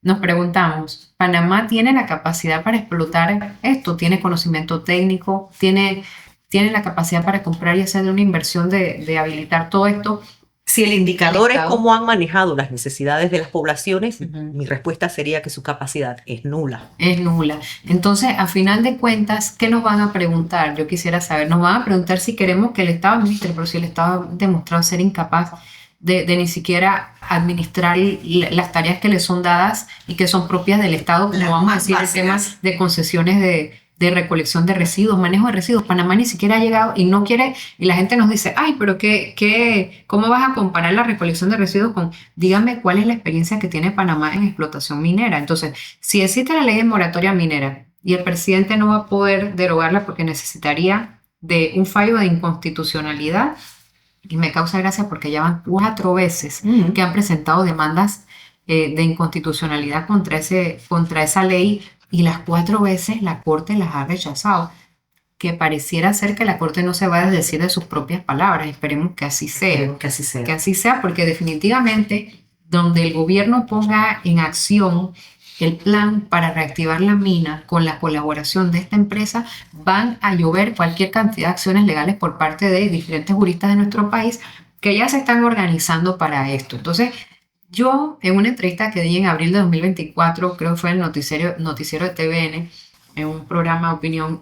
nos preguntamos, ¿Panamá tiene la capacidad para explotar esto? ¿Tiene conocimiento técnico? ¿Tiene la capacidad para comprar y hacer una inversión de habilitar todo esto? Si el El indicador es Estado. cómo han manejado las necesidades de las poblaciones, Ujú. mi respuesta sería que su capacidad es nula. Es nula. Entonces, a final de cuentas, ¿qué nos van a preguntar? Yo quisiera saber, nos van a preguntar si queremos que el Estado administre, pero si el Estado ha demostrado ser incapaz de ni siquiera administrar las tareas que le son dadas y que son propias del Estado, como Las vamos a más decir, el tema básicas. de concesiones de recolección de residuos, manejo de residuos. Panamá ni siquiera ha llegado y no quiere, y la gente nos dice, ay, pero ¿cómo vas a comparar la recolección de residuos con, dígame cuál es la experiencia que tiene Panamá en explotación minera? Entonces, si existe la ley de moratoria minera y el presidente no va a poder derogarla porque necesitaría de un fallo de inconstitucionalidad, y me causa gracia porque ya van 4 veces que han presentado demandas de inconstitucionalidad contra esa ley y las 4 veces la Corte las ha rechazado, que pareciera ser que la Corte no se va a decir de sus propias palabras. Esperemos que así sea. Esperemos que así sea. Que así sea, porque definitivamente donde el gobierno ponga en acción el plan para reactivar la mina con la colaboración de esta empresa, van a llover cualquier cantidad de acciones legales por parte de diferentes juristas de nuestro país que ya se están organizando para esto. Entonces, yo en una entrevista que di en abril de 2024, creo que fue en el noticiero de TVN, en un programa de opinión,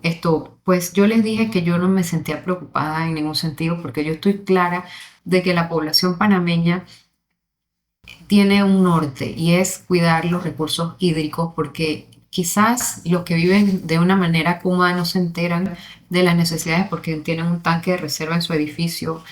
pues yo les dije que yo no me sentía preocupada en ningún sentido porque yo estoy clara de que la población panameña tiene un norte y es cuidar los recursos hídricos porque quizás los que viven de una manera cómoda no se enteran de las necesidades porque tienen un tanque de reserva en su edificio.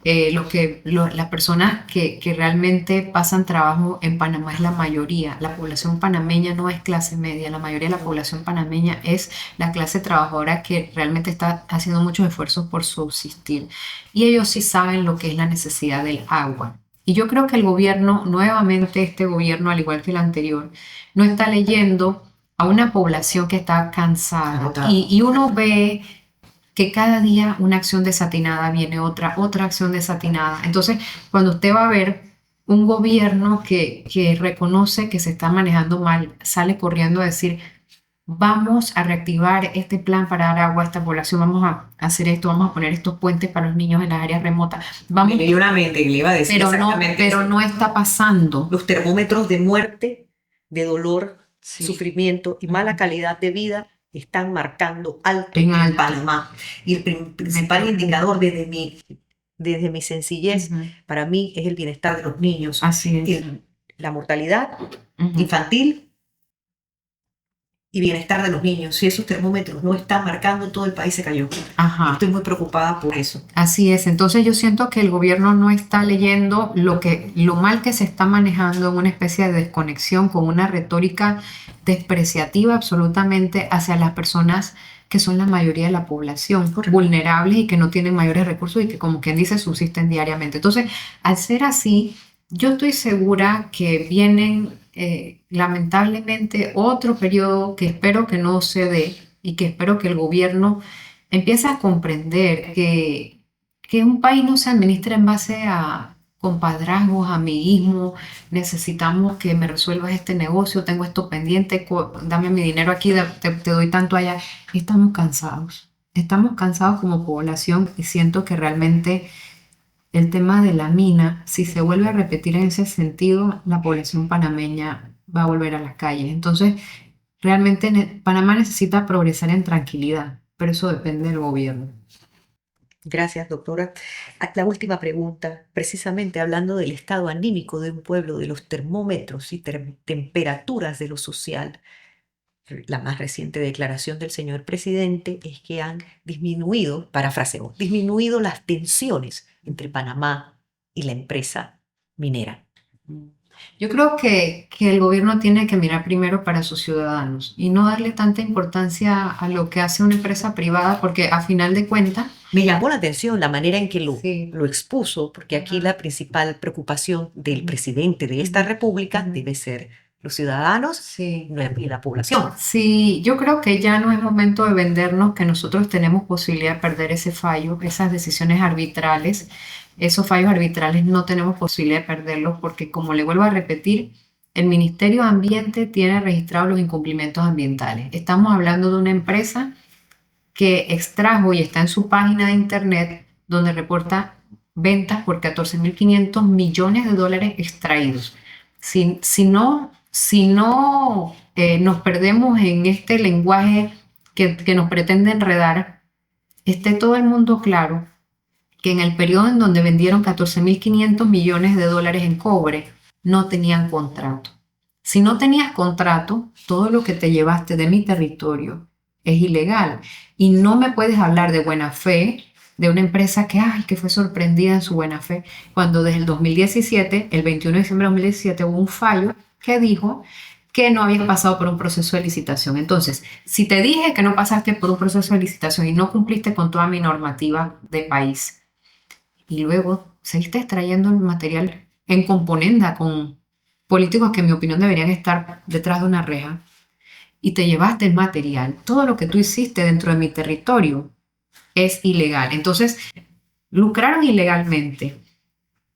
Las personas que realmente pasan trabajo en Panamá es la mayoría. La población panameña no es clase media, la mayoría de la población panameña es la clase trabajadora que realmente está haciendo muchos esfuerzos por subsistir. Y ellos sí saben lo que es la necesidad del agua. Y yo creo que el gobierno, nuevamente este gobierno, al igual que el anterior, no está leyendo a una población que está cansada. Agotada. Y uno ve que cada día una acción desatinada viene otra acción desatinada. Entonces, cuando usted va a ver un gobierno que reconoce que se está manejando mal, sale corriendo a decir, vamos a reactivar este plan para dar agua a esta población, vamos a hacer esto, vamos a poner estos puentes para los niños en las áreas remotas, vamos, Y una mente le iba a decir exactamente pero eso. no está pasando. Los termómetros de muerte, de dolor, Sí. sufrimiento y mala calidad de vida están marcando alto En en alto. Panamá. Y el principal indicador desde mi sencillez, Ujú. para mí, es el bienestar de los niños. Así es. La mortalidad Ujú. infantil y bienestar de los niños. Si esos termómetros no están marcando, todo el país se cayó. Ajá. Estoy muy preocupada por eso. Así es, entonces yo siento que el gobierno no está leyendo lo mal que se está manejando en una especie de desconexión con una retórica despreciativa absolutamente hacia las personas que son la mayoría de la población, Correcto. vulnerables y que no tienen mayores recursos y que, como quien dice, subsisten diariamente. Entonces, al ser así, yo estoy segura que vienen lamentablemente otro periodo que espero que no se dé y que espero que el gobierno empieza a comprender que un país no se administra en base a compadrazgos, amiguismo, necesitamos que me resuelvas este negocio, tengo esto pendiente, dame mi dinero aquí, te doy tanto allá. Estamos cansados como población y siento que realmente el tema de la mina, si se vuelve a repetir en ese sentido, la población panameña va a volver a las calles. Entonces, realmente Panamá necesita progresar en tranquilidad, pero eso depende del gobierno. Gracias, doctora. La última pregunta, precisamente hablando del estado anímico de un pueblo, de los termómetros y temperaturas de lo social. La más reciente declaración del señor presidente es que han disminuido, parafraseo, las tensiones entre Panamá y la empresa minera. Yo creo que el gobierno tiene que mirar primero para sus ciudadanos y no darle tanta importancia a lo que hace una empresa privada, porque a final de cuentas, Me llamó la atención la manera en que sí, lo expuso, porque aquí ajá, la principal preocupación del ujú, presidente de esta ujú, república ujú, debe ser los ciudadanos sí. y la población. Sí, yo creo que ya no es momento de vendernos que nosotros tenemos posibilidad de perder ese fallo, esas decisiones arbitrales, esos fallos arbitrales no tenemos posibilidad de perderlos porque, como le vuelvo a repetir, el Ministerio de Ambiente tiene registrados los incumplimientos ambientales. Estamos hablando de una empresa que extrajo y está en su página de internet donde reporta ventas por 14.500 millones de dólares extraídos. Si no nos perdemos en este lenguaje que nos pretende enredar, esté todo el mundo claro que en el periodo en donde vendieron 14.500 millones de dólares en cobre, no tenían contrato. Si no tenías contrato, todo lo que te llevaste de mi territorio es ilegal. Y no me puedes hablar de buena fe de una empresa que fue sorprendida en su buena fe, cuando desde el 2017, el 21 de diciembre de 2017, hubo un fallo que dijo que no habías pasado por un proceso de licitación. Entonces, si te dije que no pasaste por un proceso de licitación y no cumpliste con toda mi normativa de país, y luego seguiste extrayendo el material en componenda con políticos que en mi opinión deberían estar detrás de una reja, y te llevaste el material, todo lo que tú hiciste dentro de mi territorio es ilegal. Entonces, lucraron ilegalmente,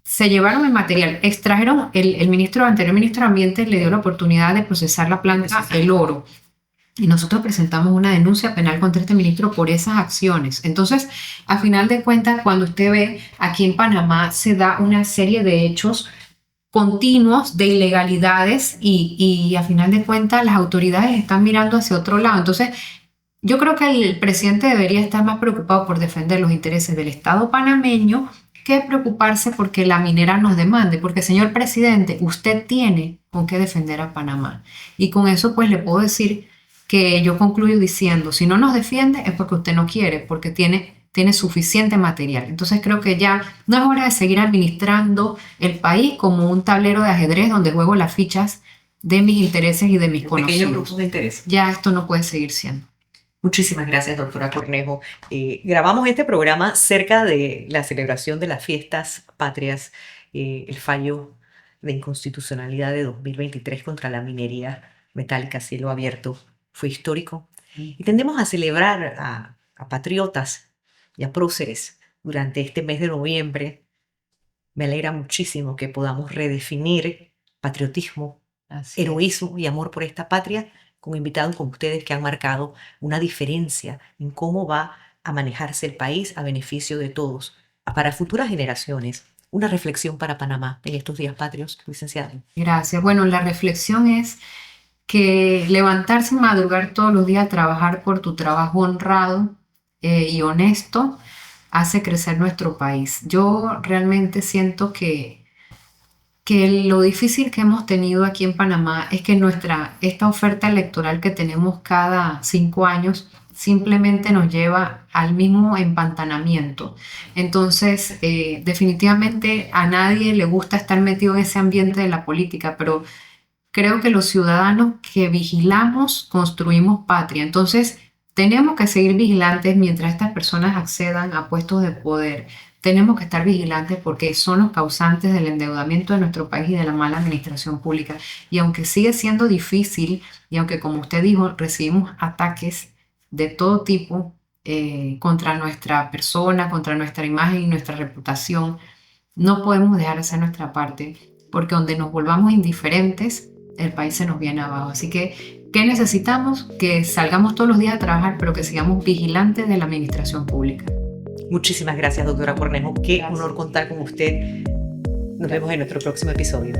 se llevaron el material, extrajeron, anterior ministro de Ambiente le dio la oportunidad de procesar la planta, el oro, y nosotros presentamos una denuncia penal contra este ministro por esas acciones. Entonces, a final de cuentas, cuando usted ve aquí en Panamá, se da una serie de hechos continuos de ilegalidades y a final de cuentas las autoridades están mirando hacia otro lado. Entonces, yo creo que el presidente debería estar más preocupado por defender los intereses del Estado panameño que preocuparse porque la minera nos demande. Porque, señor presidente, usted tiene con qué defender a Panamá. Y con eso, pues le puedo decir que yo concluyo diciendo, si no nos defiende es porque usted no quiere, porque tiene suficiente material. Entonces creo que ya no es hora de seguir administrando el país como un tablero de ajedrez donde juego las fichas de mis intereses y de mis Pequeños grupos conocidos. de interés. Ya esto no puede seguir siendo. Muchísimas gracias, doctora Cornejo. Grabamos este programa cerca de la celebración de las fiestas patrias, el fallo de inconstitucionalidad de 2023 contra la minería metálica a cielo abierto fue histórico. Y tendemos a celebrar a patriotas y a próceres durante este mes de noviembre. Me alegra muchísimo que podamos redefinir patriotismo, Así es. heroísmo y amor por esta patria con invitados como ustedes que han marcado una diferencia en cómo va a manejarse el país a beneficio de todos. Para futuras generaciones, una reflexión para Panamá en estos días patrios, licenciado. Gracias. Bueno, la reflexión es que levantarse y madrugar todos los días a trabajar por tu trabajo honrado y honesto hace crecer nuestro país. Yo realmente siento que lo difícil que hemos tenido aquí en Panamá es que esta oferta electoral que tenemos cada 5 años simplemente nos lleva al mismo empantanamiento. Entonces, definitivamente a nadie le gusta estar metido en ese ambiente de la política, pero creo que los ciudadanos que vigilamos construimos patria. Entonces, tenemos que seguir vigilantes mientras estas personas accedan a puestos de poder. Tenemos que estar vigilantes porque son los causantes del endeudamiento de nuestro país y de la mala administración pública. Y aunque sigue siendo difícil, y aunque como usted dijo, recibimos ataques de todo tipo contra nuestra persona, contra nuestra imagen y nuestra reputación, no podemos dejar de hacer nuestra parte, porque donde nos volvamos indiferentes, el país se nos viene abajo. Así que, ¿qué necesitamos? Que salgamos todos los días a trabajar, pero que sigamos vigilantes de la administración pública. Muchísimas gracias, doctora Cornejo. Qué Gracias. honor contar con usted. Nos vemos en nuestro próximo episodio.